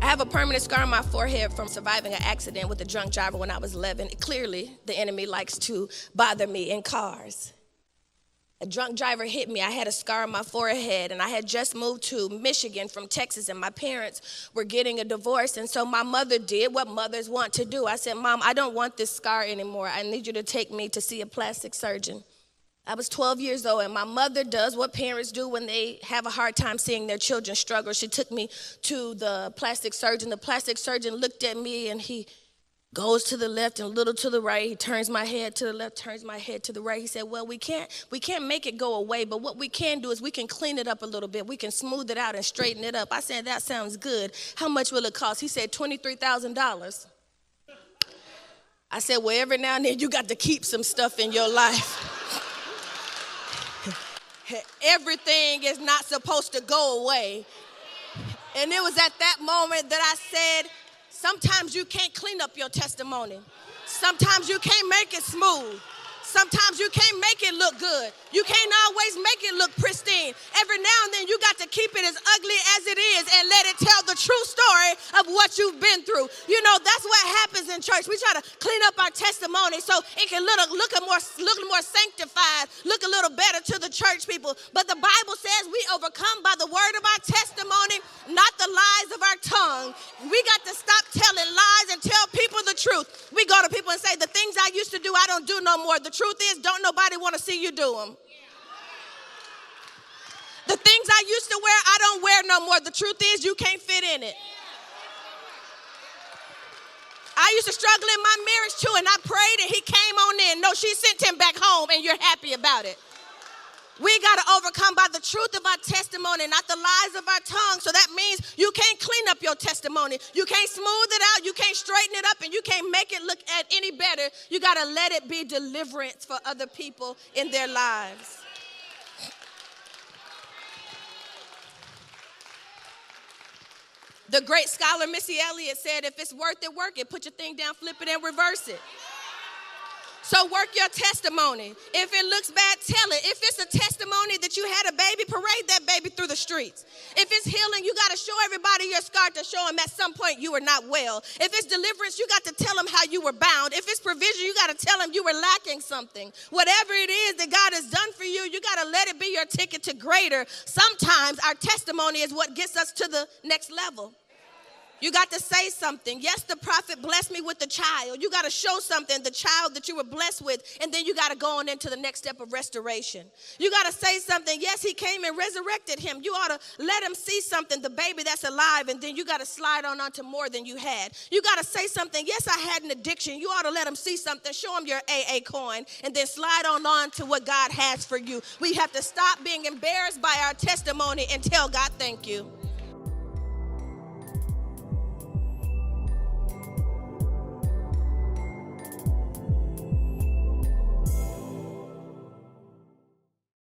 I have a permanent scar on my forehead from surviving an accident with a drunk driver when I was 11. Clearly, the enemy likes to bother me in cars. A drunk driver hit me. I had a scar on my forehead, and I had just moved to Michigan from Texas, and my parents were getting a divorce, and so my mother did what mothers want to do. I said, Mom, I don't want this scar anymore. I need you to take me to see a plastic surgeon. I was 12 years old, and my mother does what parents do when they have a hard time seeing their children struggle. She took me to the plastic surgeon. The plastic surgeon looked at me, and he goes to the left and a little to the right. He turns my head to the left, turns my head to the right. He said, well, we can't make it go away, but what we can do is we can clean it up a little bit. We can smooth it out and straighten it up. I said, that sounds good. How much will it cost? He said, $23,000. I said, well, every now and then you got to keep some stuff in your life. Everything is not supposed to go away. And it was at that moment that I said, sometimes you can't clean up your testimony. Sometimes you can't make it smooth. Sometimes you can't make it look good. You can't always make it look pristine. Every now and then you got to keep it as ugly as it is and let it tell the true story of what you've been through. You know, that's what happens in church. We try to clean up our testimony so it can look more sanctified, look a little better to the church people. But the Bible says we overcome by the word of our testimony, not the lies of our tongue. We got to stop telling lies and tell people the truth. We go to people and say, the things I used to do, I don't do no more. The truth is, don't nobody want to see you do them. The things I used to wear, I don't wear no more. The truth is, you can't fit in it. I used to struggle in my marriage too, and I prayed and he came on in. No, she sent him back home and you're happy about it. We got to overcome by the truth of our testimony, not the lies of our tongue. So that means you can't clean up your testimony. You can't smooth it out. You can't straighten it up, and you can't make it look at any better. You got to let it be deliverance for other people in their lives. The great scholar Missy Elliott said, if it's worth it, work it. Put your thing down, flip it, and reverse it. So work your testimony. If it looks bad, tell it. If it's a testimony that you had a baby, parade that baby through the streets. If it's healing, you got to show everybody your scar to show them at some point you were not well. If it's deliverance, you got to tell them how you were bound. If it's provision, you got to tell them you were lacking something. Whatever it is that God has done for you, you got to let it be your ticket to greater. Sometimes our testimony is what gets us to the next level. You got to say something. Yes, the prophet blessed me with a child. You got to show something, the child that you were blessed with, and then you got to go on into the next step of restoration. You got to say something. Yes, he came and resurrected him. You ought to let him see something, the baby that's alive, and then you got to slide on to more than you had. You got to say something. Yes, I had an addiction. You ought to let him see something. Show him your AA coin, and then slide on to what God has for you. We have to stop being embarrassed by our testimony and tell God thank you.